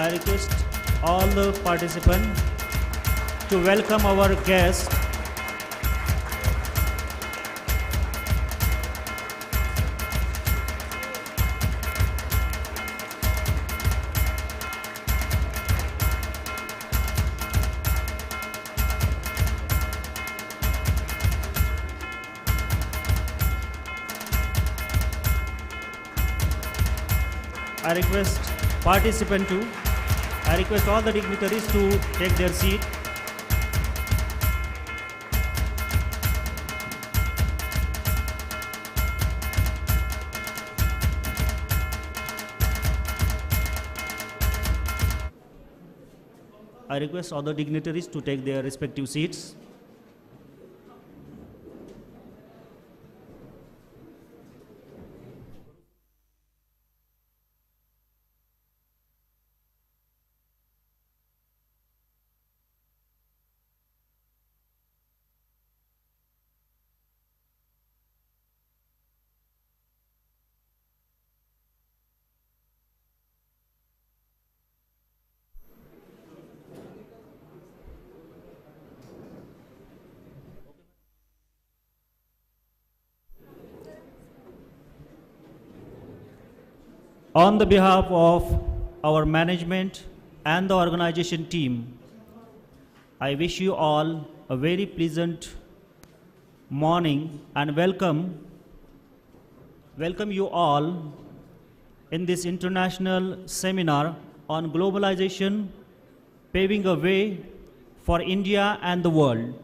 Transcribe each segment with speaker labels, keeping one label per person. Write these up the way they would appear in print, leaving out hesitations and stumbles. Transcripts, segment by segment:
Speaker 1: I request all the participants to welcome our guest. I request all the dignitaries to take their seat. I request all the dignitaries to take their respective seats. On the behalf of our management and the organization team, I wish you all a very pleasant morning and welcome you all in this international seminar on globalization, paving a way for India and the world,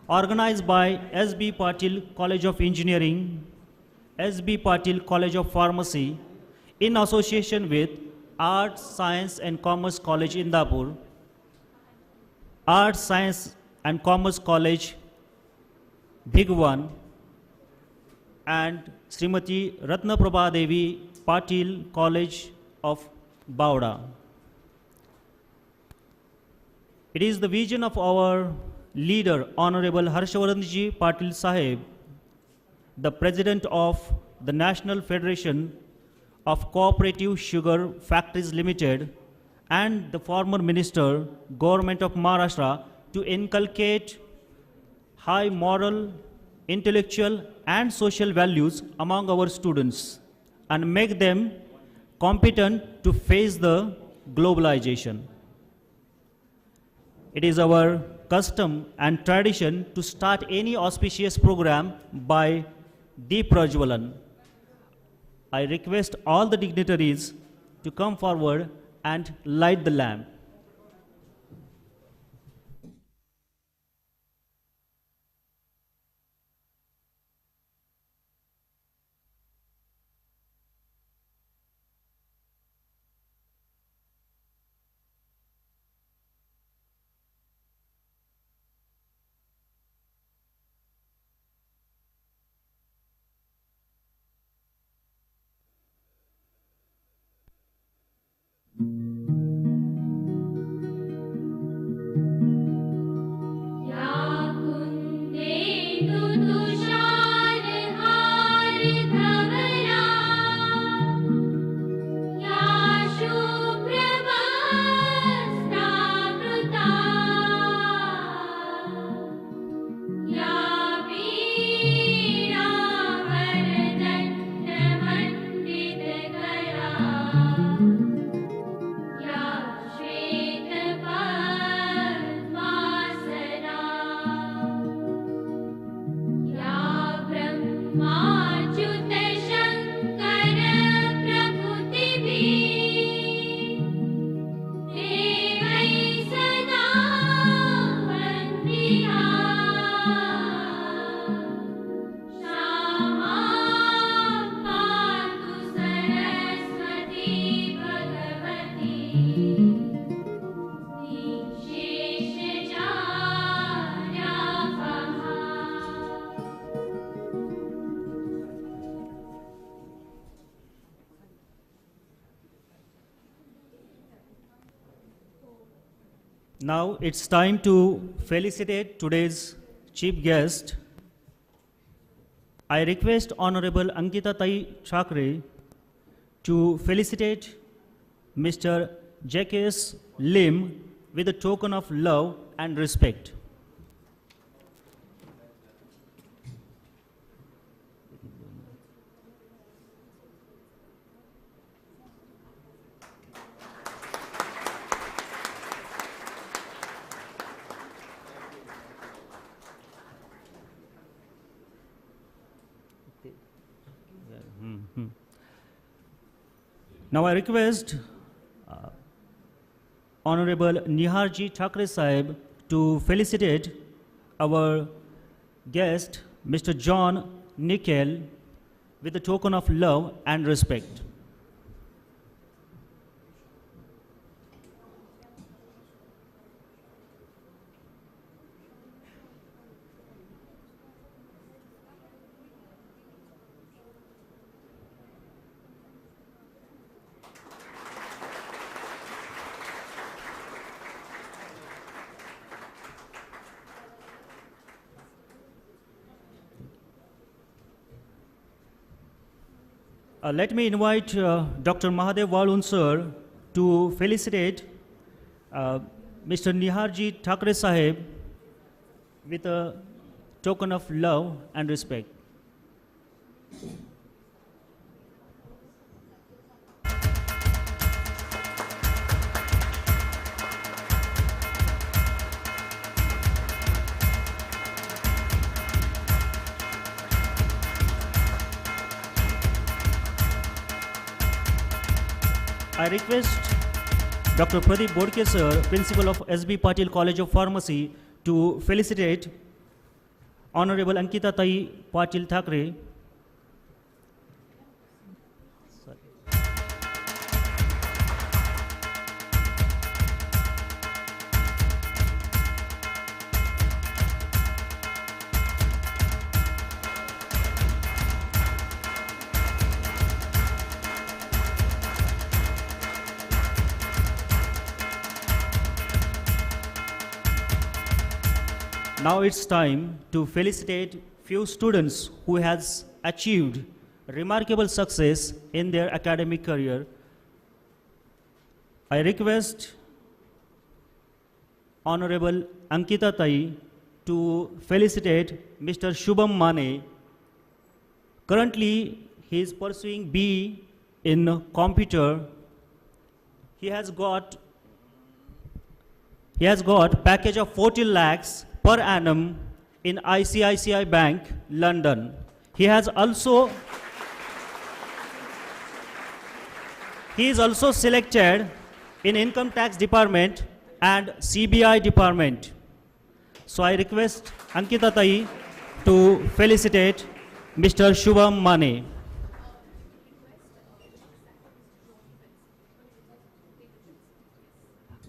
Speaker 1: organized by S.B. Patil College of Engineering, S.B. Patil College of Pharmacy, in association with Arts, Science and Commerce College Indapur, Arts, Science and Commerce College Bhigwan, and Srimati Ratnaprabha Devi Patil College of Bauda. It is the vision of our leader, Honorable Harshavardhanji Patil Saheb, the President of the National Federation of Cooperative Sugar Factories Limited and the former Minister, Government of Maharashtra, to inculcate high moral, intellectual and social values among our students and make them competent to face the globalization. It is our custom and tradition to start any auspicious program by Deep Prajwalan. I request all the dignitaries to come forward and light the lamp. Now it's time to felicitate today's chief guest. I request Honorable Ankita Tai Thakre to felicitate Mr. Jacques Lim with a token of love and respect. Now I request Honorable Niharji Thakre Sahib to felicitate our guest, Mr. John Nickel, with a token of love and respect. Let me invite Dr. Mahadev Walun sir to felicitate Mr. Niharji Thakre Sahib with a token of love and respect. I request Dr. Pradeep Bodke sir, Principal of SB Patil College of Pharmacy, to felicitate Honorable Ankita Tai Patil Thakre. Now it's time to felicitate few students who has achieved remarkable success in their academic career. I request Honorable Ankita Tai to felicitate Mr. Shubham Mane. Currently, he is pursuing B in computer. He has got package of 40 lakhs per annum in ICICI Bank, London. He is also selected in Income Tax Department and CBI Department. So I request Ankita Tai to felicitate Mr. Shubham Mane.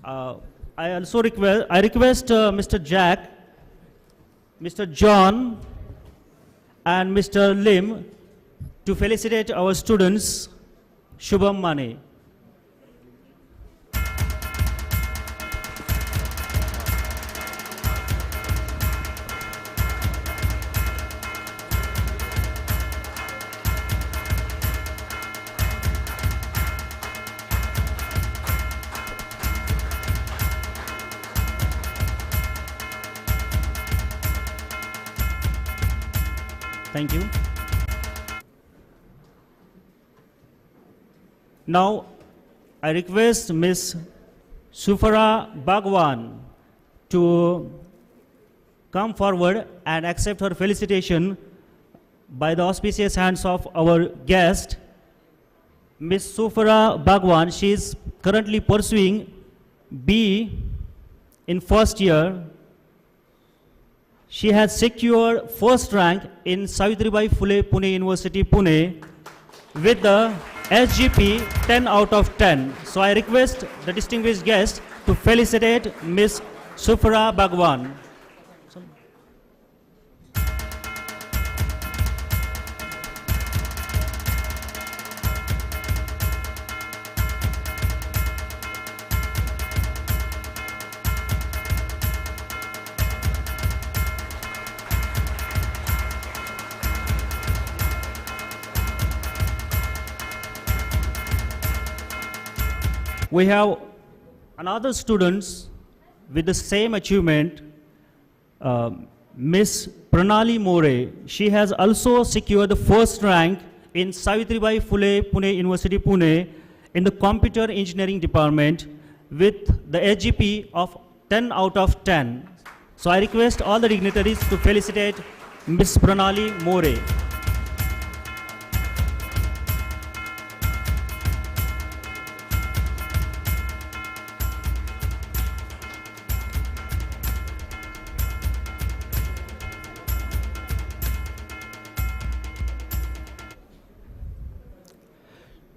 Speaker 1: I request Mr. Jack, Mr. John and Mr. Lim to felicitate our students, Shubham Mane. Thank you. Now, I request Ms. Sufara Bhagwan to come forward and accept her felicitation by the auspicious hands of our guest, Ms. Sufara Bhagwan. She is currently pursuing B in first year. She has secured first rank in Savitribai Phule Pune University, Pune, with the SGP 10 out of 10. So I request the distinguished guest to felicitate Ms. Sufra Bhagwan. We have Another students with the same achievement, uh, Miss Pranali More, she has also secured the first rank in Savitribai Phule Pune University Pune in the Computer Engineering Department with the SGP of 10 out of 10. So I request all the dignitaries to felicitate Miss Pranali More.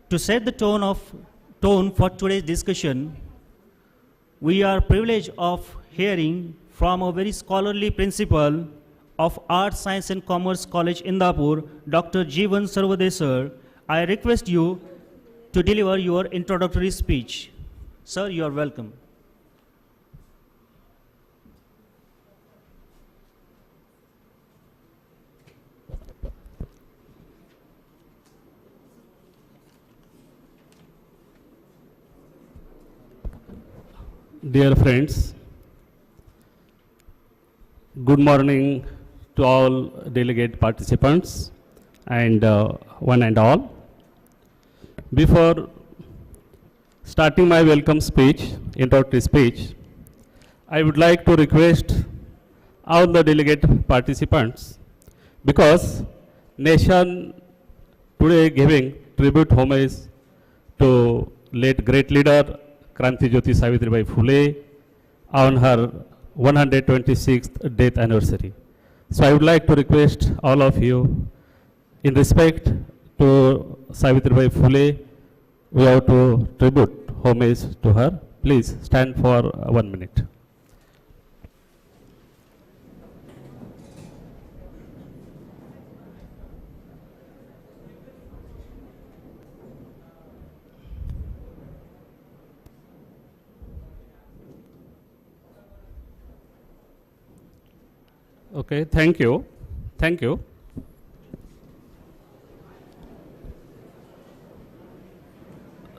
Speaker 1: To set the tone for today's discussion, we are privileged of hearing from a very scholarly principal of Arts, Science and Commerce College Indapur, Dr. Jeevan Sarvade sir. I request you to deliver your introductory speech. Sir, you are welcome.
Speaker 2: Dear friends, good morning to all delegate participants and one and all. Before starting my welcome speech, introductory speech, I would like to request all the delegate participants, because nation today giving tribute homage to late great leader Kranti Jyoti Savitribai Phule on her 126th death anniversary. So I would like to request all of you, in respect to Savitribai Phule, we have to tribute homage to her. Please stand for 1 minute. Okay, thank you. Thank you.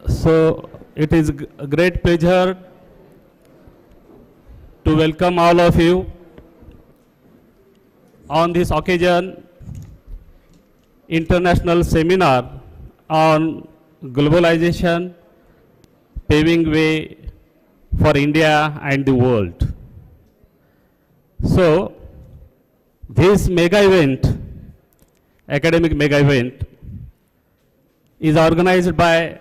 Speaker 2: So it is a great pleasure to welcome all of you on this occasion, international seminar on globalization, paving way for India and the world. So this mega event, academic mega event, is organized by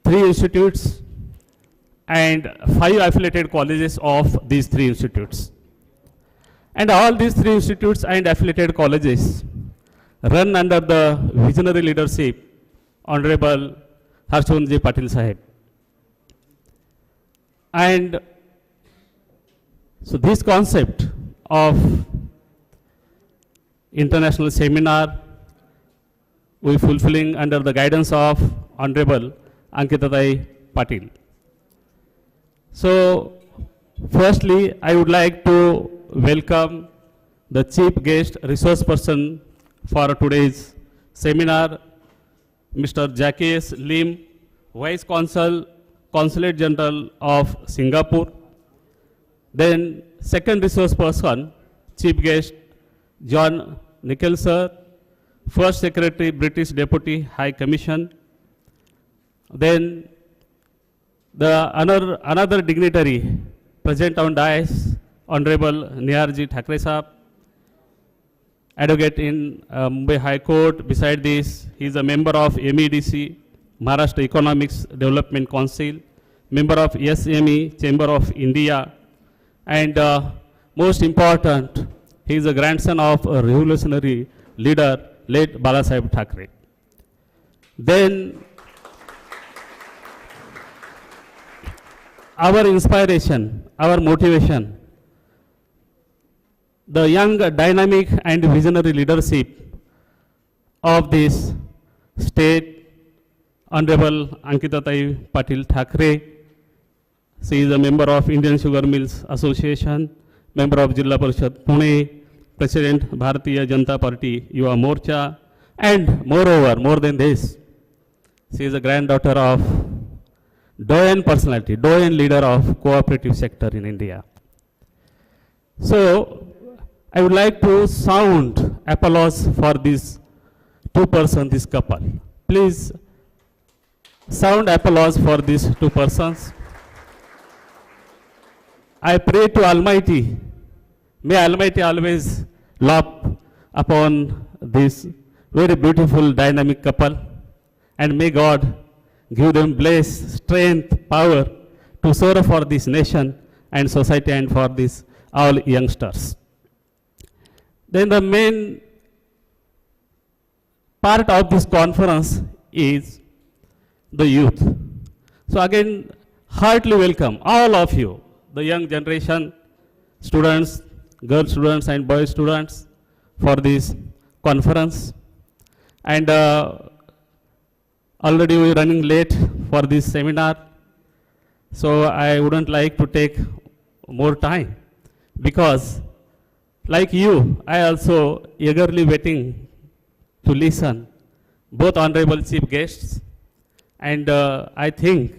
Speaker 2: 3 institutes and 5 affiliated colleges of these 3 institutes. And all these 3 institutes and affiliated colleges run under the visionary leadership Honorable Harshavardhanji Patil Sahib. And so this concept of international seminar we fulfilling under the guidance of Honorable Ankitatai Patil. So firstly, I would like to welcome the chief guest resource person for today's seminar, Mr. Jacques Lim, Vice Consul, Consulate General of Singapore. Then second resource person, chief guest John Nichol sir, First Secretary, British Deputy High Commission. Then another dignitary present on dais, Honorable Niharji Thakre Sahab, advocate in Mumbai High Court. Beside this, he is a member of MEDC, Maharashtra Economics Development Council, member of SME, Chamber of India, and most important, he is a grandson of a revolutionary leader, late Balasaheb Thackeray. Then our inspiration, our motivation, the young, dynamic and visionary leadership of this state, Honorable Ankitatai Patil Thackeray. She is a member of Indian Sugar Mills Association, member of Jilla Parishad Pune, President Bharatiya Janata Party Yuva Morcha, and moreover, more than this, she is a granddaughter of doyen personality, doyen leader of cooperative sector in India. So, I would like to sound applause for this two person, this couple. Please sound applause for these two persons. I pray to Almighty, may Almighty always love upon this very beautiful dynamic couple, and may God give them bless, strength, power to serve for this nation and society and for this all youngsters. Then the main part of this conference is the youth. So again, heartily welcome all of you, the young generation, students, girl students and boy students for this conference. And already we are running late for this seminar, so I wouldn't like to take more time, because like you, I also eagerly waiting to listen both honorable chief guests, and I think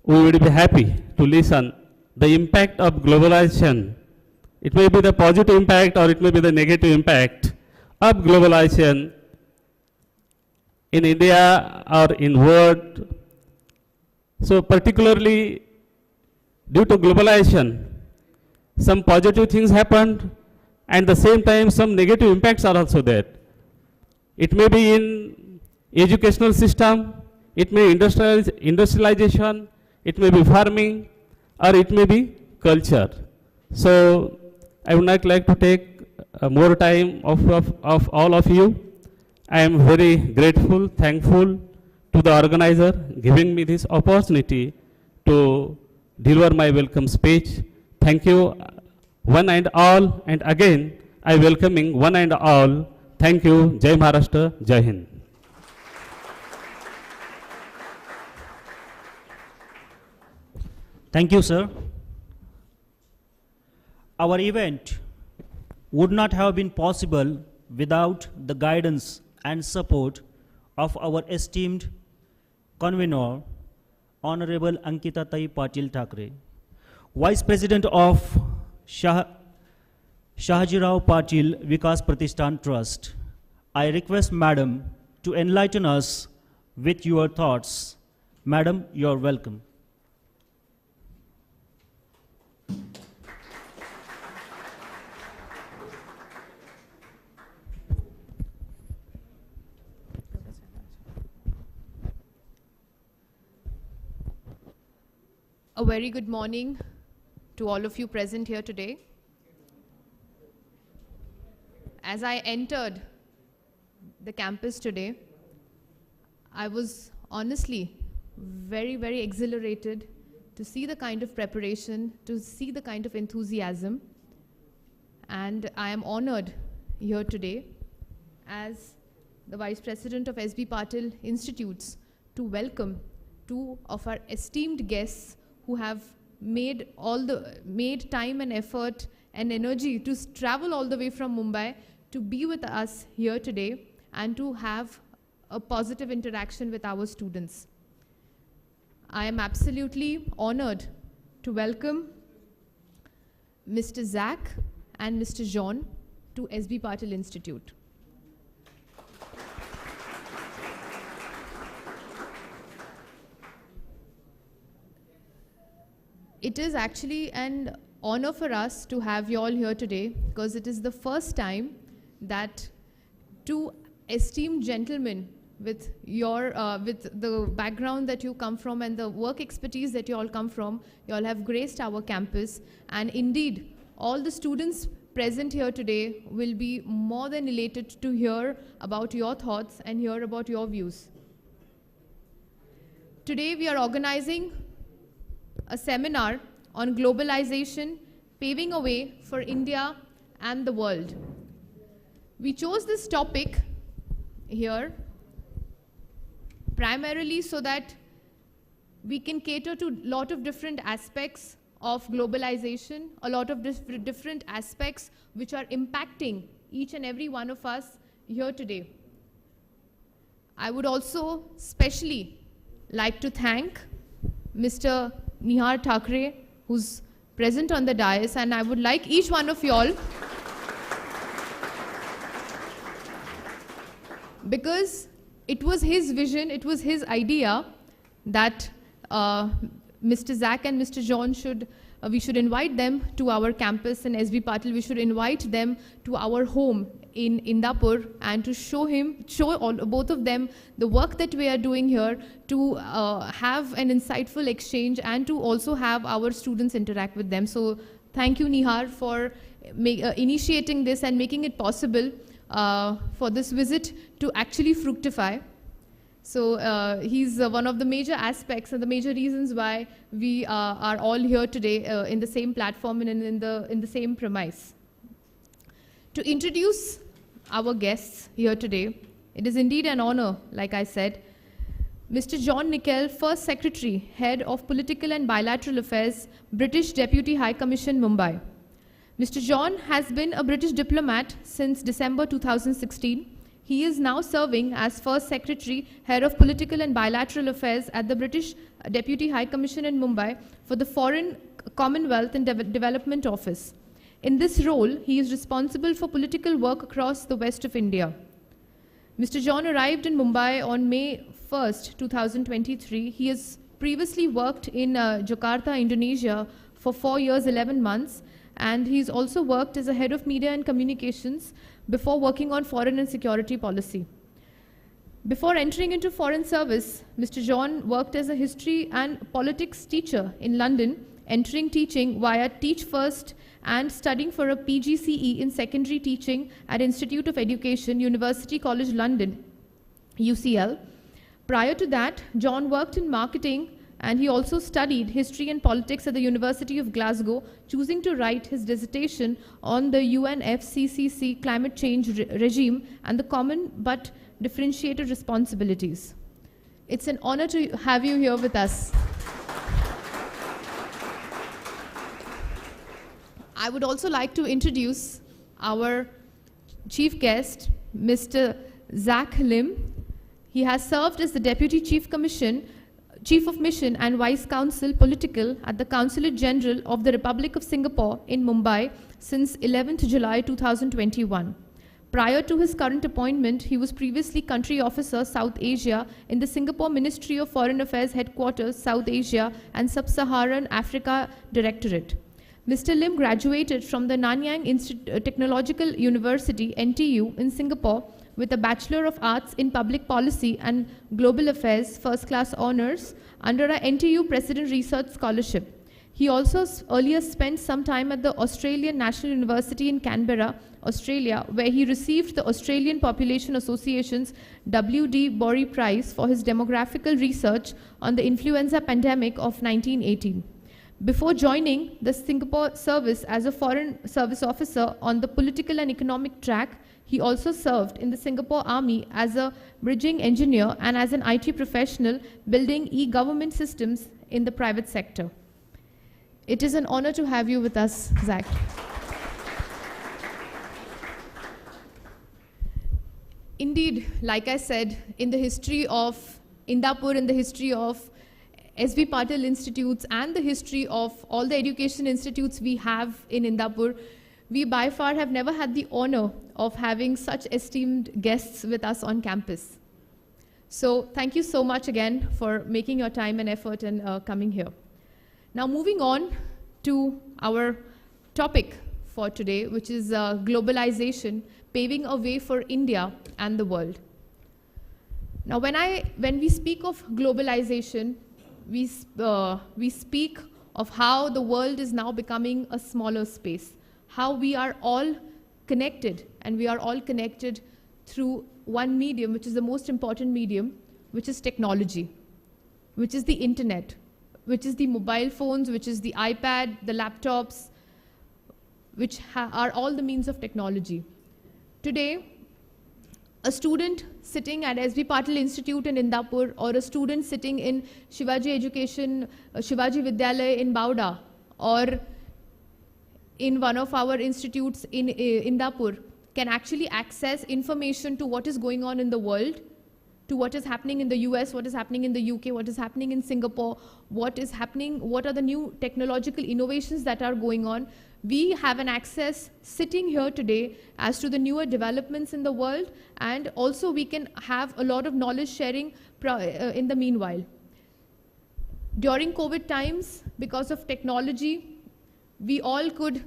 Speaker 2: we would be happy to listen the impact of globalization. It may be the positive impact or it may be the negative impact of globalization in India or in world. So particularly due to globalization, some positive things happened, and the same time some negative impacts are also there. It may be in educational system, it may industrialization, it may be farming, or it may be culture. So I would not like to take more time of all of you. I am very grateful, thankful to the organizer giving me this opportunity to deliver my welcome speech. Thank you one and all, and again I welcoming one and all. Thank you. Jai Maharashtra, Jai Hind.
Speaker 1: Thank you, sir. Our event would not have been possible without the guidance and support of our esteemed convener, Honorable Ankita Tai Patil Thakre, Vice President of Shahajirao Patil Vikas Pratishthan Trust. I request Madam to enlighten us with your thoughts. Madam, you are welcome.
Speaker 3: A very good morning to all of you present here today. As I entered the campus today, I was honestly very, very exhilarated to see the kind of preparation, to see the kind of enthusiasm. And I am honored here today as the Vice President of SB Patil Institutes to welcome two of our esteemed guests who have made time and effort and energy to travel all the way from Mumbai to be with us here today and to have a positive interaction with our students. I am absolutely honored to welcome Mr. Zach and Mr. Jean to SB Patil Institute. It is actually an honor for us to have you all here today, because it is the first time that two esteemed gentlemen with the background that you come from and the work expertise that you all come from, you all have graced our campus. And indeed, all the students present here today will be more than elated to hear about your thoughts and hear about your views. Today we are organizing a seminar on globalization, paving a way for India and the world. We chose this topic here primarily so that we can cater to a lot of different aspects of globalization, a lot of different aspects which are impacting each and every one of us here today. I would also specially like to thank Mr. Nihar Thakre, who's present on the dais, and I would like each one of y'all, because it was his vision, it was his idea that Mr. Zach and Mr. John we should invite them to our campus in SB Patil. We should invite them to our home in Indapur and to show both of them the work that we are doing here, to have an insightful exchange and to also have our students interact with them. So thank you, Nihar, for initiating this and making it possible for this visit to actually fructify. So he's one of the major aspects and the major reasons why we are all here today in the same platform and in the same premise. To introduce our guests here today, it is indeed an honor, like I said. Mr. John Nickel, First Secretary, Head of Political and Bilateral Affairs, British Deputy High Commission, Mumbai. Mr. John has been a British diplomat since December 2016. He is now serving as First Secretary, Head of Political and Bilateral Affairs at the British Deputy High Commission in Mumbai for the Foreign, Commonwealth and Development Office. In this role, he is responsible for political work across the west of India. Mr. John arrived in Mumbai on May 1st, 2023. He has previously worked in Jakarta, Indonesia for 4 years, 11 months, and he's also worked as a Head of Media and Communications before working on foreign and security policy. Before entering into foreign service, Mr. John worked as a history and politics teacher in London, entering teaching via Teach First and studying for a PGCE in secondary teaching at Institute of Education, University College London, UCL. Prior to that, John worked in marketing, and he also studied history and politics at the University of Glasgow, choosing to write his dissertation on the UNFCCC climate change regime and the common but differentiated responsibilities. It's an honor to have you here with us. I would also like to introduce our chief guest, Mr. Zach Lim. He has served as the Deputy Chief of Mission and Vice Consul Political at the Consulate General of the Republic of Singapore in Mumbai since 11th July 2021. Prior to his current appointment, he was previously Country Officer South Asia in the Singapore Ministry of Foreign Affairs Headquarters, South Asia and Sub-Saharan Africa Directorate. Mr. Lim graduated from the Nanyang Technological University, NTU, in Singapore with a Bachelor of Arts in Public Policy and Global Affairs First Class Honours under a NTU President Research Scholarship. He also earlier spent some time at the Australian National University in Canberra, Australia, where he received the Australian Population Association's W.D. Borey Prize for his demographical research on the influenza pandemic of 1918. Before joining the Singapore service as a Foreign Service Officer on the political and economic track, he also served in the Singapore Army as a bridging engineer and as an IT professional building e-government systems in the private sector. It is an honor to have you with us, Zach. Indeed, like I said, in the history of Indapur, in the history of SB Patil Institutes and the history of all the education institutes we have in Indapur, we by far have never had the honor of having such esteemed guests with us on campus. So thank you so much again for making your time and effort and coming here. Now moving on to our topic for today, which is globalization, paving a way for India and the world. Now when we speak of globalization, we speak of how the world is now becoming a smaller space, how we are all connected, and we are all connected through one medium, which is the most important medium, which is technology, which is the internet, which is the mobile phones, which is the iPad, the laptops, which are all the means of technology. Today, a student sitting at SB Patil Institute in Indapur, or a student sitting in Shivaji Vidyalaya in Bauda, or in one of our institutes in Indapur, can actually access information to what is going on in the world to what is happening in the US, what is happening in the UK, what is happening in Singapore, what is happening, what are the new technological innovations that are going on. We have an access sitting here today as to the newer developments in the world, and also we can have a lot of knowledge sharing in the meanwhile. During COVID times, because of technology, we all could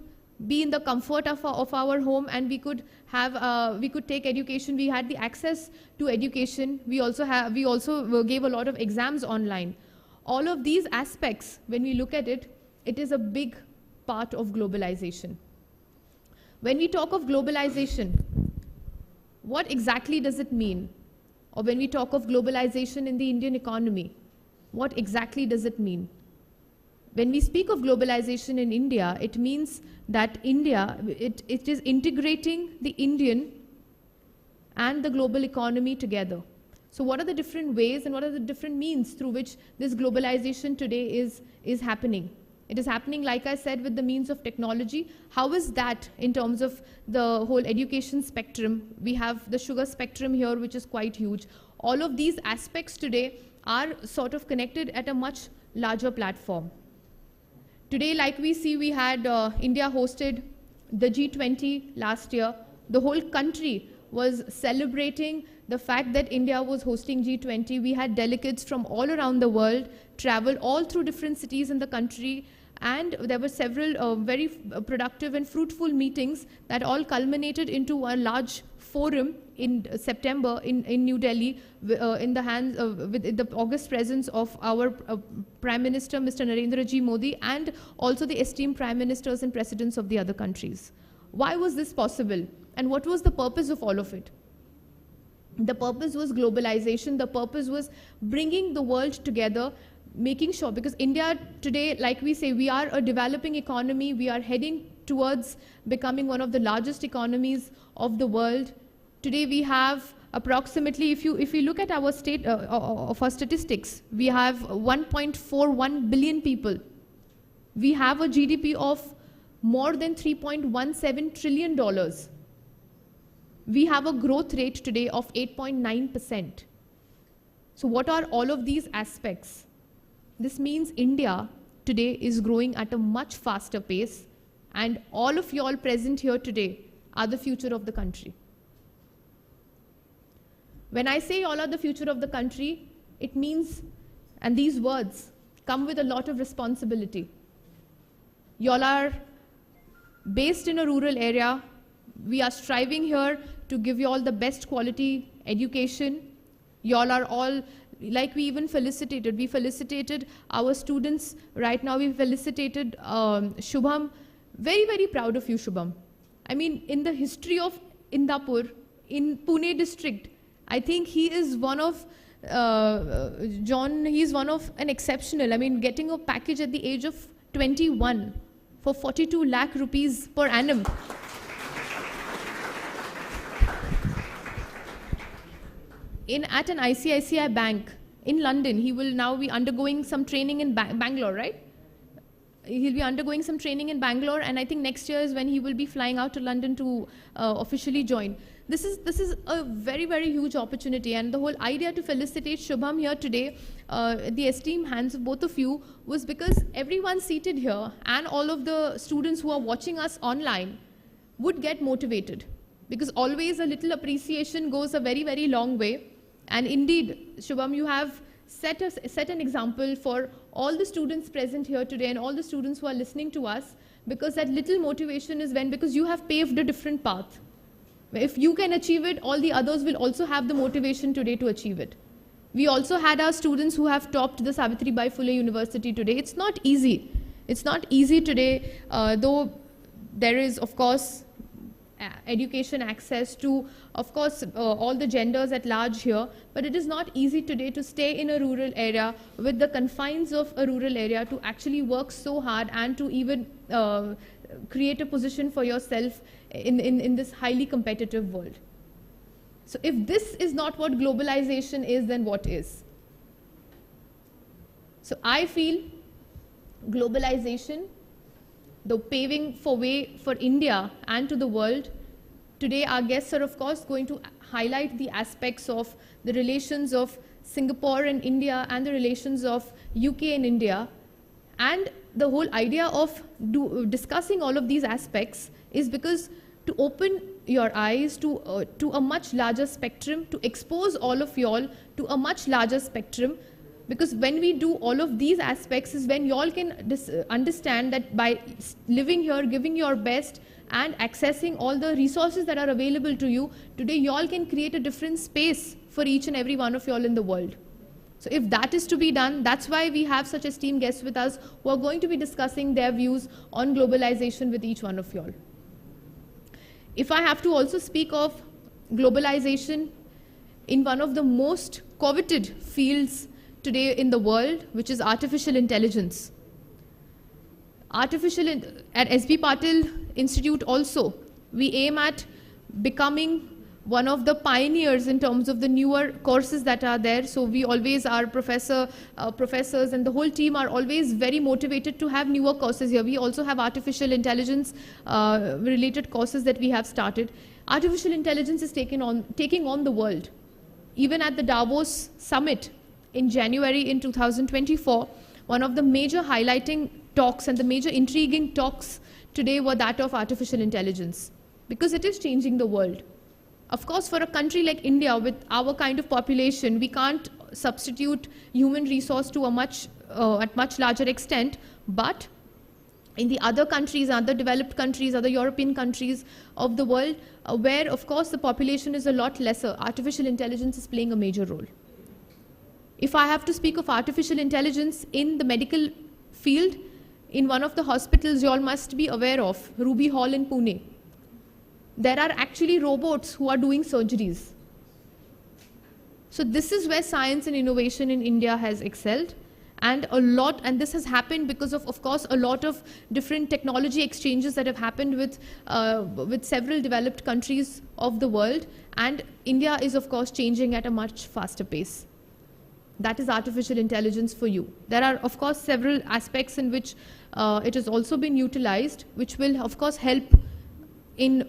Speaker 3: be in the comfort of our home, and we could have we could take education. We had the access to education. We also gave a lot of exams online. All of these aspects, when we look at it, it is a big part of globalization. When we talk of globalization, what exactly does it mean? Or when we talk of globalization in the Indian economy, what exactly does it mean? When we speak of globalization in India, it means that India, it is integrating the Indian and the global economy together. So what are the different ways and what are the different means through which this globalization today is happening? It is happening, like I said, with the means of technology. How is that in terms of the whole education spectrum? We have the sugar spectrum here, which is quite huge. All of these aspects today are sort of connected at a much larger platform. Today, like we see, we had India hosted the G20 last year. The whole country was celebrating the fact that India was hosting G20. We had delegates from all around the world, traveled all through different cities in the country, and there were several very productive and fruitful meetings that all culminated into a large forum in September in New Delhi in the hands with the august presence of our Prime Minister, Mr. Narendra Ji Modi, and also the esteemed Prime Ministers and Presidents of the other countries. Why was this possible? And what was the purpose of all of it? The purpose was globalization. The purpose was bringing the world together, making sure, because India today, like we say, we are a developing economy. We are heading towards becoming one of the largest economies of the world. Today we have approximately, if you look at our state of our statistics, we have 1.41 billion people. We have a GDP of more than $3.17 trillion. We have a growth rate today of 8.9%. So what are all of these aspects? This means India today is growing at a much faster pace, and all of you all present here today are the future of the country. When I say all are the future of the country, it means, and these words come with a lot of responsibility. You all are based in a rural area. We are striving here to give you all the best quality education. You all are all, like we even felicitated. We felicitated our students. Right now we felicitated Shubham. Very, very proud of you, Shubham. I mean, in the history of Indapur, in Pune district, I think he is one of, he's one of an exceptional. I mean, getting a package at the age of 21 for 42 lakh rupees per annum. At an ICICI bank in London. He will now be undergoing some training in Bangalore, right? He'll be undergoing some training in Bangalore, and I think next year is when he will be flying out to London to officially join. This is a very, very huge opportunity, and the whole idea to felicitate Shubham here today, the esteemed hands of both of you, was because everyone seated here and all of the students who are watching us online would get motivated, because always a little appreciation goes a very, very long way. And indeed, Shubham, you have set an example for all the students present here today and all the students who are listening to us, because that little motivation is because you have paved a different path. If you can achieve it, all the others will also have the motivation today to achieve it. We also had our students who have topped the Savitribai Phule University today. It's not easy. It's not easy today, though there is, of course, education access to, of course, all the genders at large here, but it is not easy today to stay in a rural area with the confines of a rural area, to actually work so hard and to even create a position for yourself in this highly competitive world. So if this is not what globalization is, then what is? So I feel globalization, the paving for way for India and to the world. Today our guests are of course going to highlight the aspects of the relations of Singapore and India and the relations of UK and India. And the whole idea of discussing all of these aspects is because to open your eyes to a much larger spectrum, to expose all of y'all to a much larger spectrum, because when we do all of these aspects is when y'all can understand that by living here, giving your best and accessing all the resources that are available to you, today y'all can create a different space for each and every one of y'all in the world. So if that is to be done, that's why we have such esteemed guests with us who are going to be discussing their views on globalization with each one of y'all. If I have to also speak of globalization in one of the most coveted fields today in the world, which is artificial intelligence. At SB Patil Institute also, we aim at becoming one of the pioneers in terms of the newer courses that are there. So we always, our professors and the whole team are always very motivated to have newer courses here. We also have artificial intelligence related courses that we have started. Artificial intelligence is taking on the world. Even at the Davos summit in January in 2024, one of the major highlighting talks and the major intriguing talks today were that of artificial intelligence, because it is changing the world. Of course, for a country like India, with our kind of population, we can't substitute human resource to at much larger extent, but in the other countries, other developed countries, other European countries of the world, where of course the population is a lot lesser, artificial intelligence is playing a major role. If I have to speak of artificial intelligence in the medical field, in one of the hospitals you all must be aware of, Ruby Hall in Pune, there are actually robots who are doing surgeries. So this is where science and innovation in India has excelled, and this has happened because of course, a lot of different technology exchanges that have happened with several developed countries of the world, and India is of course changing at a much faster pace. That is artificial intelligence for you. There are of course several aspects in which it has also been utilized, which will of course help in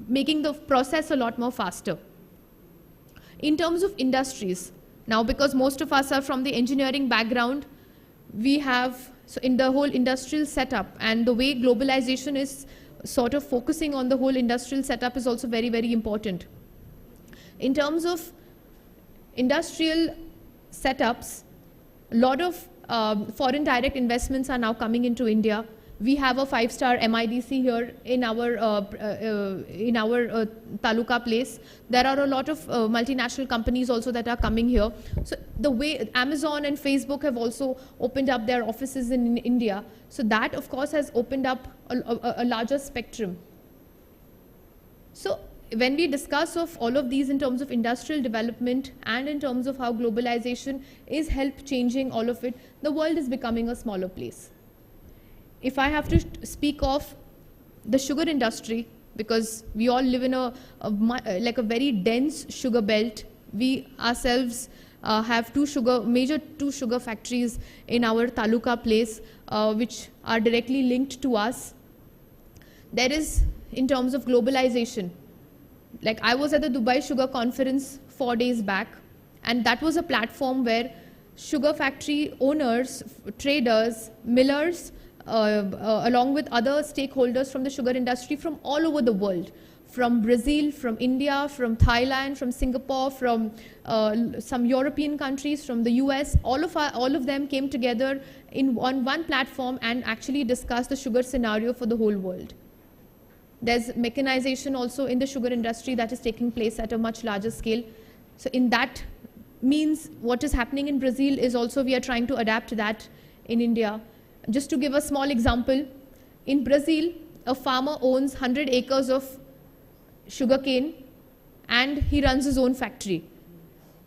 Speaker 3: making the process a lot more faster. In terms of industries, now because most of us are from the engineering background, we have, so in the whole industrial setup, and the way globalization is sort of focusing on the whole industrial setup is also very, very important. In terms of industrial setups, a lot of foreign direct investments are now coming into India. We have a 5-star MIDC here in our taluka place. There are a lot of multinational companies also that are coming here. So the way Amazon and Facebook have also opened up their offices in India, so that of course has opened up a larger spectrum. So when we discuss of all of these in terms of industrial development and in terms of how globalization is help changing all of it, the world is becoming a smaller place. If I have to speak of the sugar industry, because we all live in a very dense sugar belt, we ourselves have major two sugar factories in our taluka place, which are directly linked to us. There is, in terms of globalization, like I was at the Dubai Sugar Conference 4 days back, and that was a platform where sugar factory owners, traders, millers, along with other stakeholders from the sugar industry from all over the world, from Brazil, from India, from Thailand, from Singapore, from some European countries, from the US, all of them came together on one platform and actually discussed the sugar scenario for the whole world. There's mechanization also in the sugar industry that is taking place at a much larger scale. So in that means what is happening in Brazil is also we are trying to adapt that in India. Just to give a small example, in Brazil, a farmer owns 100 acres of sugarcane and he runs his own factory.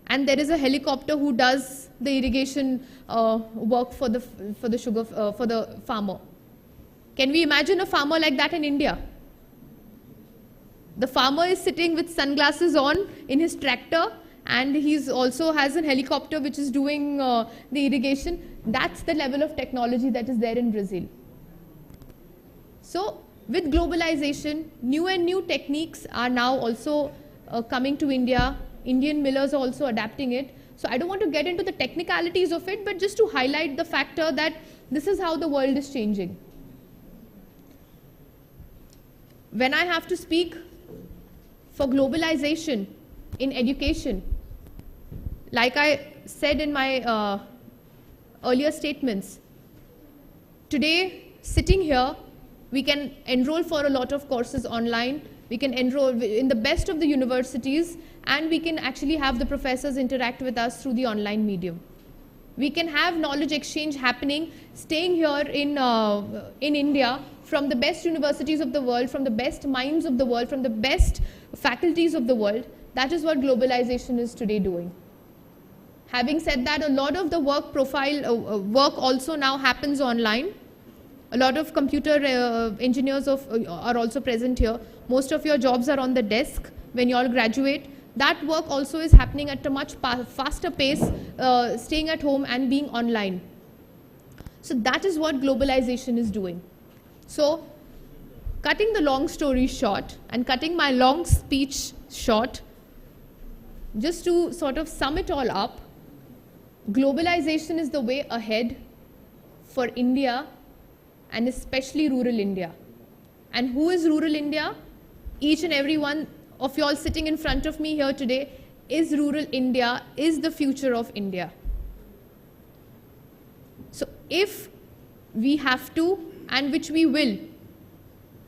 Speaker 3: And there is a helicopter who does the irrigation work for the farmer. Can we imagine a farmer like that in India? The farmer is sitting with sunglasses on in his tractor, and he also has a helicopter which is doing the irrigation. That's the level of technology that is there in Brazil. So with globalization, new and new techniques are now also coming to India. Indian millers are also adapting it. So I don't want to get into the technicalities of it, but just to highlight the factor that this is how the world is changing. When I have to speak for globalization in education, like I said in my earlier statements, today sitting here, we can enroll for a lot of courses online, we can enroll in the best of the universities, and we can actually have the professors interact with us through the online medium. We can have knowledge exchange happening, staying here in India, from the best universities of the world, from the best minds of the world, from the best faculties of the world. That is what globalization is today doing. Having said that, a lot of the work work also now happens online. A lot of computer engineers are also present here. Most of your jobs are on the desk when you all graduate. That work also is happening at a much faster pace, staying at home and being online. So that is what globalization is doing. So cutting the long story short and cutting my long speech short, just to sort of sum it all up, globalization is the way ahead for India and especially rural India. And who is rural India? Each and every one of you all sitting in front of me here today is rural India, is the future of India. So if we have to, and which we will,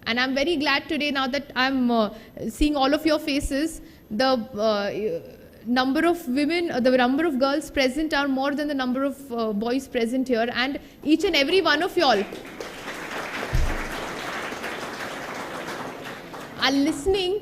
Speaker 3: and I'm very glad today now that I'm seeing all of your faces, the number of women, the number of girls present are more than the number of boys present here, and each and every one of you all are listening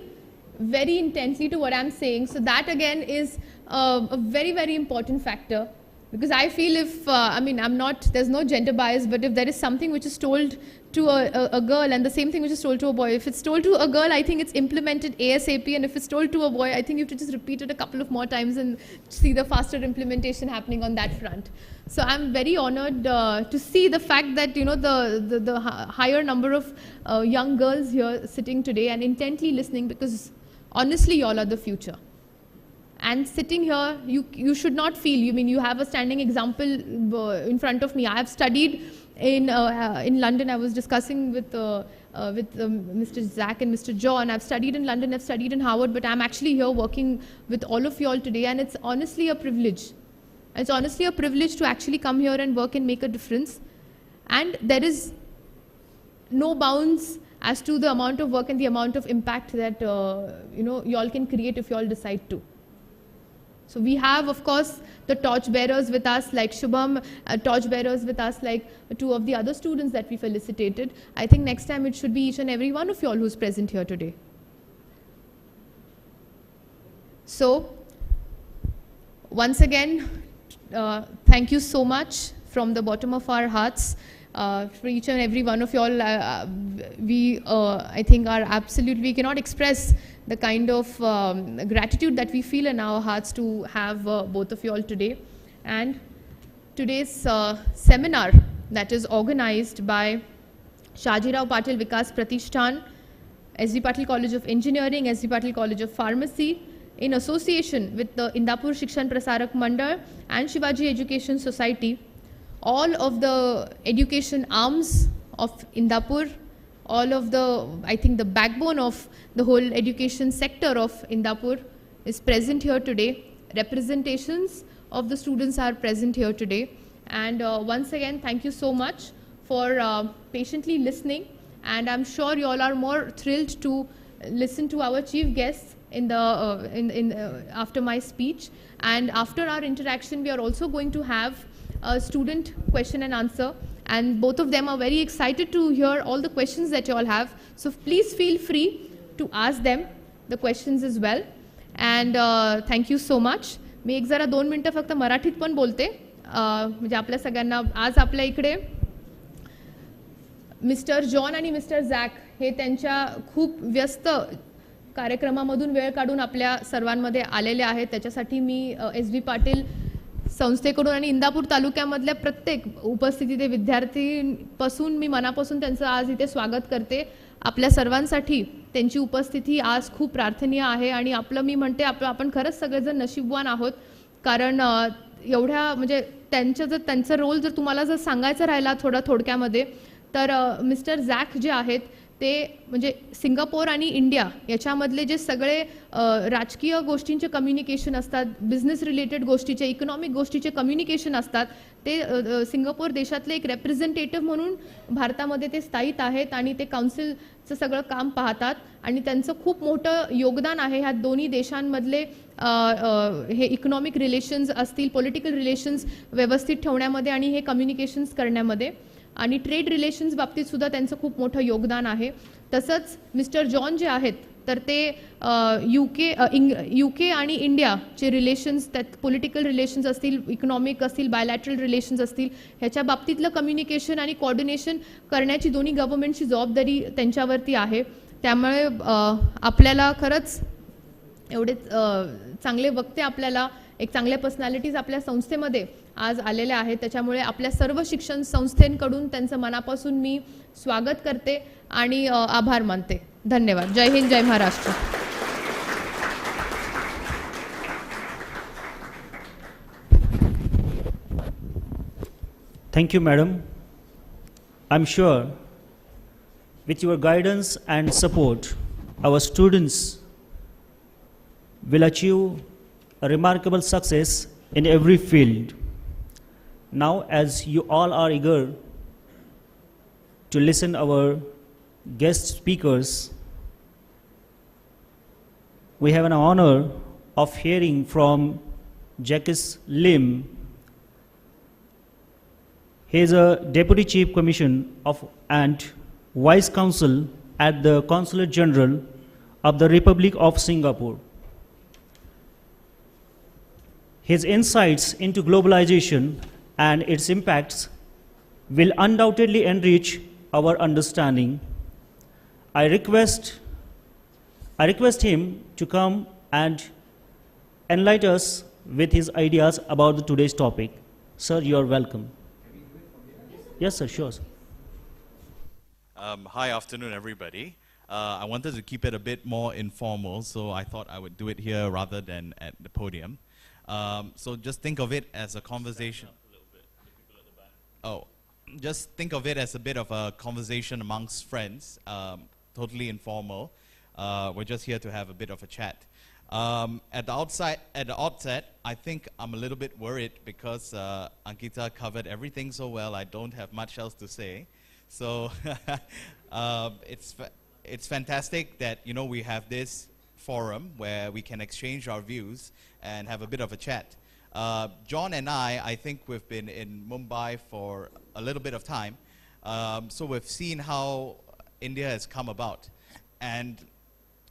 Speaker 3: very intensely to what I'm saying. So that again is a very, very important factor, because I feel if, there's no gender bias, but if there is something which is told to a girl and the same thing which is told to a boy, if it's told to a girl, I think it's implemented ASAP, and if it's told to a boy, I think you have to just repeat it a couple of more times and see the faster implementation happening on that front. So I'm very honored to see the fact that, you know, the higher number of young girls here sitting today and intently listening, because honestly, you all are the future. And sitting here, you should not feel, you have a standing example in front of me. I have studied in London. I was discussing with Mr. Zach and Mr. John. I've studied in London, I've studied in Harvard, but I'm actually here working with all of you all today, and it's honestly a privilege. It's honestly a privilege to actually come here and work and make a difference. And there is no bounds as to the amount of work and the amount of impact that you all can create if you all decide to. So we have, of course, the torchbearers with us like Shubham, torchbearers with us like two of the other students that we felicitated. I think next time it should be each and every one of you all who's present here today. So once again, thank you so much from the bottom of our hearts. For each and every one of you all, I think we cannot express the kind of gratitude that we feel in our hearts to have both of you all today. And today's seminar that is organized by Shahajirao, Patil, Vikas, Pratishthan, S.V. Patil College of Engineering, S.V. Patil College of Pharmacy, in association with the Indapur Shikshan Prasarak Mandal and Shivaji Education Society, all of the education arms of Indapur, all of the backbone of the whole education sector of Indapur is present here today. Representations of the students are present here today. And once again, thank you so much for patiently listening. And I'm sure you all are more thrilled to listen to our chief guests after my speech. And after our interaction, we are also going to have a student question and answer, and both of them are very excited to hear all the questions that you all have. So please feel free to ask them the questions as well. And thank you so much. मी एक जरा 2 मिनिटं फक्त मराठीत पण बोलते, म्हणजे आपल्या सगळ्यांना आज आपल्या इकडे मिस्टर जॉन आणि मिस्टर झॅक हे त्यांच्या खूप व्यस्त कार्यक्रमामधून वेळ काढून आपल्या सर्वांमध्ये आलेले आहेत. त्याच्यासाठी मी एस.व्ही. पाटील संस्थेकडून आणि इंदापूर तालुक्यामधल्या प्रत्येक उपस्थितीत विद्यार्थींपासून मी मनापासून त्यांचं आज इथे स्वागत करते. आपल्या सर्वांसाठी त्यांची उपस्थिती आज खूप प्रार्थनीय आहे आणि आपलं मी म्हणते आपण खरंच सगळेजण नशीबवान आहोत कारण एवढ्या म्हणजे त्यांचा रोल जर तुम्हाला जर सांगायचं राहिला थोडक्यामध्ये तर मिस्टर झॅक जे आहेत ते म्हणजे सिंगापोर आणि इंडिया याच्यामधले जे सगळे राजकीय गोष्टींचे कम्युनिकेशन असतात, बिझनेस रिलेटेड गोष्टीचे, इकॉनॉमिक गोष्टीचे कम्युनिकेशन असतात, ते सिंगापोर देशातले एक रिप्रेझेंटेटिव्ह म्हणून भारतामध्ये ते स्थायिक आहेत आणि ते काउन्सिलचं सगळं काम पाहतात आणि त्यांचं खूप मोठं योगदान आहे ह्या दोन्ही देशांमधले हे इकॉनॉमिक रिलेशन्स असतील, पॉलिटिकल रिलेशन्स व्यवस्थित ठेवण्यामध्ये आणि हे कम्युनिकेशन्स करण्यामध्ये आणि ट्रेड रिलेशन्स बाबतीत सुद्धा त्यांचं खूप मोठं योगदान आहे. तसंच मिस्टर जॉन जे आहेत तर ते UK आणि इंडियाचे रिलेशन्स त्यात पॉलिटिकल रिलेशन्स असतील, इकॉनॉमिक असतील, बायलॅटरल रिलेशन्स असतील ह्याच्या बाबतीतलं कम्युनिकेशन आणि कोऑर्डिनेशन करण्याची दोन्ही गव्हर्नमेंटची जबाबदारी त्यांच्यावरती आहे. त्यामुळे आपल्याला खरंच एवढे चांगले वक्ते आपल्याला एक चांगल्या पर्सनॅलिटीज आपल्या संस्थेमध्ये आज आलेल्या आहेत. त्याच्यामुळे आपल्या सर्व शिक्षण संस्थेकडून त्यांचं मनापासून मी स्वागत करते आणि आभार मानते. धन्यवाद. जय हिंद, जय Maharashtra.
Speaker 1: Thank you, madam. I'm sure with your guidance and support, our students will achieve a remarkable success in every field. Now, as you all are eager to listen our guest speakers, we have an honor of hearing from Jacques Lim. He is a Deputy Chief Commissioner of and Vice Consul at the Consulate General of the Republic of Singapore. His insights into globalization and its impacts will undoubtedly enrich our understanding. I request him to come and enlighten us with his ideas about today's topic. Sir, you are welcome. Yes, sir, sure. Sir.
Speaker 4: Hi, afternoon, everybody. I wanted to keep it a bit more informal, so I thought I would do it here rather than at the podium. So just think of it as a conversation. Oh, just think of it as a bit of a conversation amongst friends, totally informal. We're just here to have a bit of a chat. At the outset, I think I'm a little bit worried because Ankita covered everything so well. I don't have much else to say. So it's fantastic that we have this forum where we can exchange our views and have a bit of a chat. John and I think we've been in Mumbai for a little bit of time, so we've seen how India has come about, and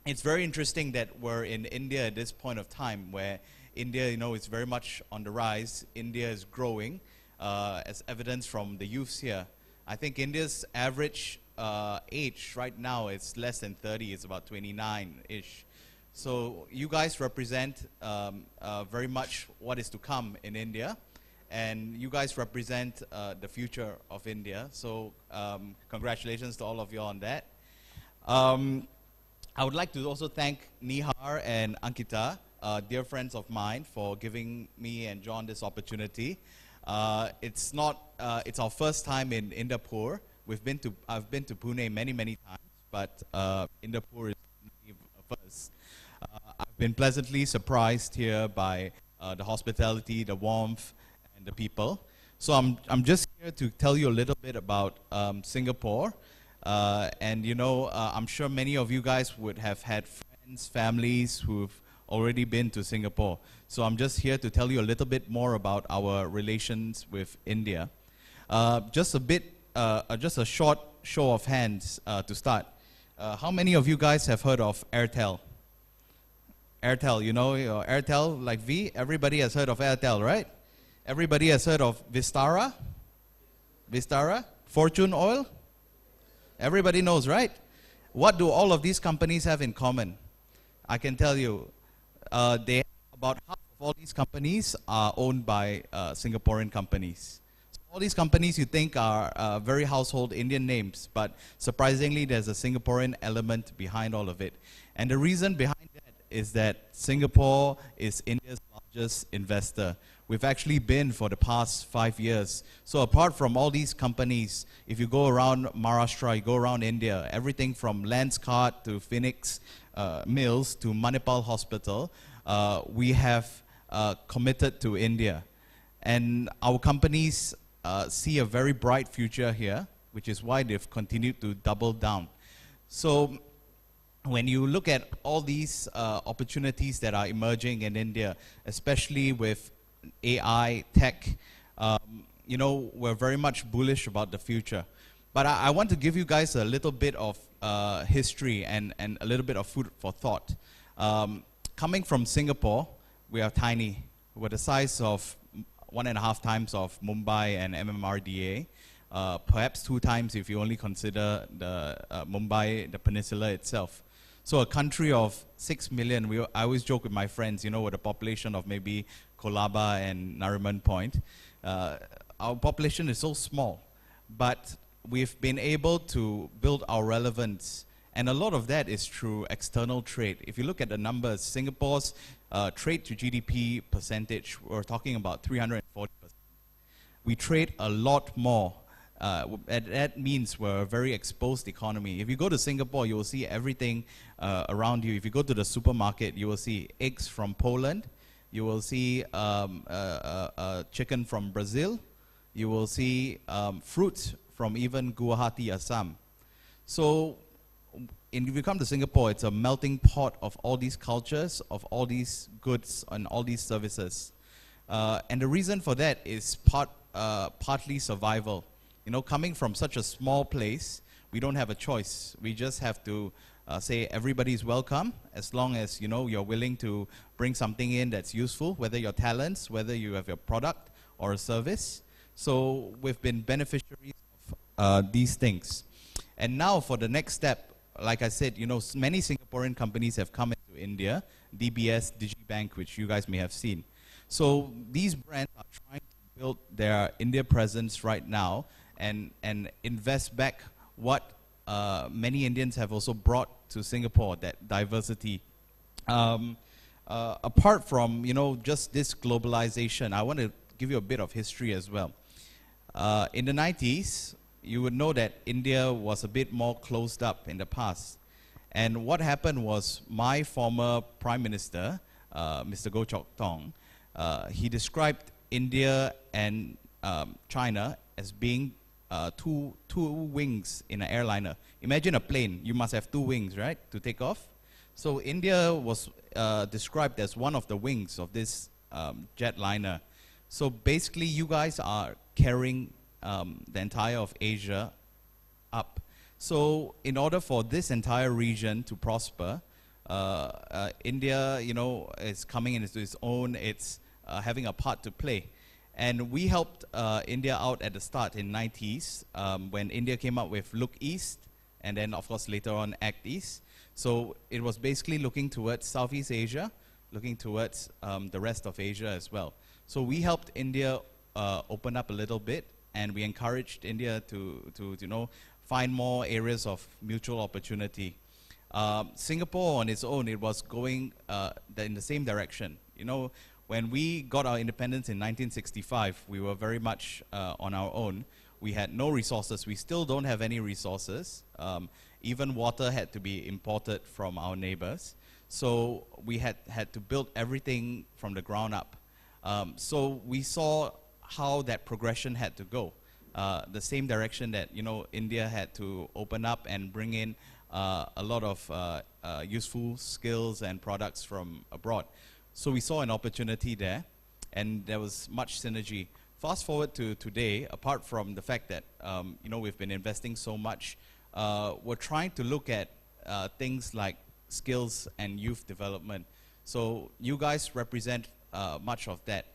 Speaker 4: it's very interesting that we're in India at this point of time where India, is very much on the rise. India is growing, as evidence from the youths here. I think India's average age right now is less than 30, it's about 29-ish. So you guys represent very much what is to come in India, and you guys represent the future of India. So congratulations to all of you on that. I would like to also thank Nihar and Ankita, dear friends of mine, for giving me and John this opportunity. It's our first time in Indapur. I've been to Pune many times, but Indapur is first. I've been pleasantly surprised here by the hospitality, the warmth, and the people. So I'm just here to tell you a little bit about Singapore. And I'm sure many of you guys would have had friends, families who've already been to Singapore. So I'm just here to tell you a little bit more about our relations with India. Just a short show of hands to start. How many of you guys have heard of Airtel? Airtel, Airtel like V, everybody has heard of Airtel, right? Everybody has heard of Vistara? Fortune Oil? Everybody knows, right? What do all of these companies have in common? I can tell you, about half of all these companies are owned by Singaporean companies. all these companies you think are very household Indian names, but surprisingly, there's a Singaporean element behind all of it. And the reason behind that is that Singapore is India's largest investor. We've actually been for the past 5 years. So apart from all these companies, if you go around Maharashtra, you go around India, everything from Lenskart to Phoenix Mills to Manipal Hospital, we have committed to India. And our companies see a very bright future here, which is why they've continued to double down. So when you look at all these opportunities that are emerging in India, especially with AI, tech, you know, we're very much bullish about the future. But I want to give you guys a little bit of history and a little bit of food for thought. Coming from Singapore, we are tiny. We're the size of 1.5 times of Mumbai and MMRDA, perhaps 2 times if you only consider the Mumbai, the peninsula itself. So a country of 6 million, I always joke with my friends, you know, with a population of maybe Colaba and Nariman Point. Our population is so small, but we've been able to build our relevance. And a lot of that is through external trade. If you look at the numbers, Singapore's trade to GDP percentage, we're talking about 340%. We trade a lot more. That means we're a very exposed economy. If you go to Singapore, you will see everything around you. If you go to the supermarket, you will see eggs from Poland. You will see chicken from Brazil. You will see fruit from even Guwahati, Assam. So if you come to Singapore, it's a melting pot of all these cultures, of all these goods and all these services. And the reason for that is partly survival. You know, coming from such a small place, we don't have a choice. We just have to say everybody's welcome, as long as, you know, you're willing to bring something in that's useful, whether your talents, whether you have a product or a service. So we've been beneficiaries of these things. And now for the next step, like I said, you know, many Singaporean companies have come into India, DBS, Digibank, which you guys may have seen. So these brands are trying to build their India presence right now and invest back what many Indians have also brought to Singapore, that diversity. Apart from, you know, just this globalization, I want to give you a bit of history as well. In the 90s, you would know that India was a bit more closed up in the past. And what happened was my former Prime Minister, Mr. Goh Chok Tong, he described India and China as being two wings in an airliner. Imagine a plane, you must have 2 wings, right, to take off. So India was described as one of the wings of this jetliner. So basically you guys are carrying the entire of Asia up. So in order for this entire region to prosper, India, you know, is coming into its own, it's having a part to play. And we helped India out at the start in 90s when India came up with Look East, and then of course later on Act East. So it was basically looking towards Southeast Asia, looking towards the rest of Asia as well. So we helped India open up a little bit, and we encouraged India to you know, find more areas of mutual opportunity. Singapore on its own, it was going in the same direction. You know, when we got our independence in 1965, we were very much on our own. We had no resources. We still don't have any resources. Even water had to be imported from our neighbors. So we had to build everything from the ground up. So we saw how that progression had to go. The same direction that, you know, India had to open up and bring in a lot of useful skills and products from abroad. So we saw an opportunity there, and there was much synergy. Fast forward to today, apart from the fact that you know, we've been investing so much, we're trying to look at things like skills and youth development. So you guys represent much of that.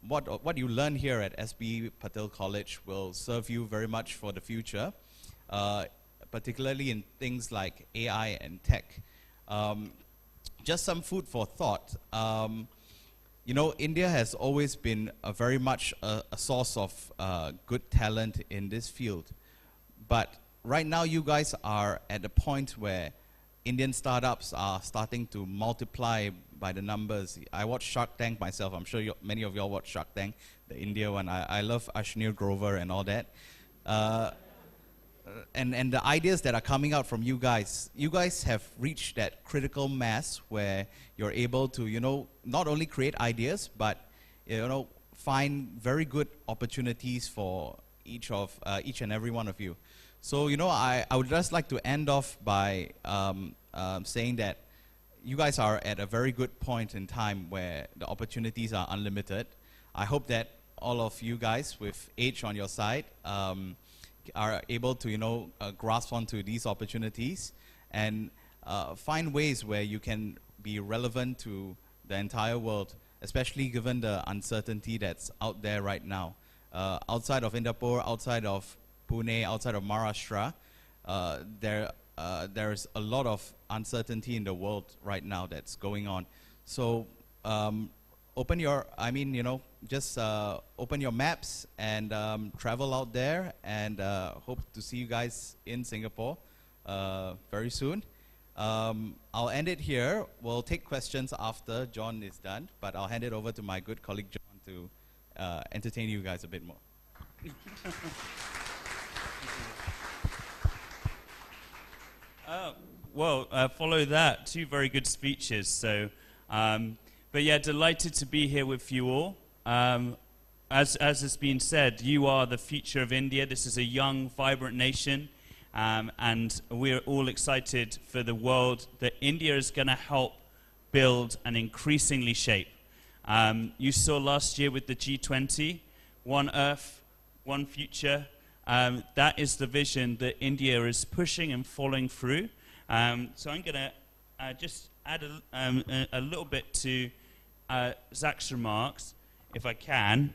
Speaker 4: What you learn here at SB Patil College will serve you very much for the future, particularly in things like AI and tech. Just some food for thought. you know, India has always been very much a source of good talent in this field. But right now, you guys are at a point where Indian startups are starting to multiply by the numbers. I watch Shark Tank myself. I'm sure many of y'all watch Shark Tank, the India one. I love Ashnir Grover and all that. And the ideas that are coming out from you guys have reached that critical mass where you're able to, you know, not only create ideas, but, you know, find very good opportunities for each and every one of you. So, you know, I would just like to end off by saying that you guys are at a very good point in time where the opportunities are unlimited. I hope that all of you guys with age on your side are able to, you know, grasp onto these opportunities and find ways where you can be relevant to the entire world, especially given the uncertainty that's out there right now. Outside of Indapur, outside of Pune, outside of Maharashtra, there's a lot of uncertainty in the world right now that's going on. So open your, just open your maps and travel out there, and hope to see you guys in Singapore very soon. I'll end it here. We'll take questions after John is done, but I'll hand it over to my good colleague John to entertain you guys a bit more.
Speaker 5: Follow that. Two very good speeches. So, but yeah, delighted to be here with you all. As has been said, you are the future of India. This is a young, vibrant nation, and we're all excited for the world that India is going to help build and increasingly shape. You saw last year with the G20, One Earth, One Future. That is the vision that India is pushing and following through. So I'm going to just add a little bit to Zach's remarks, if I can.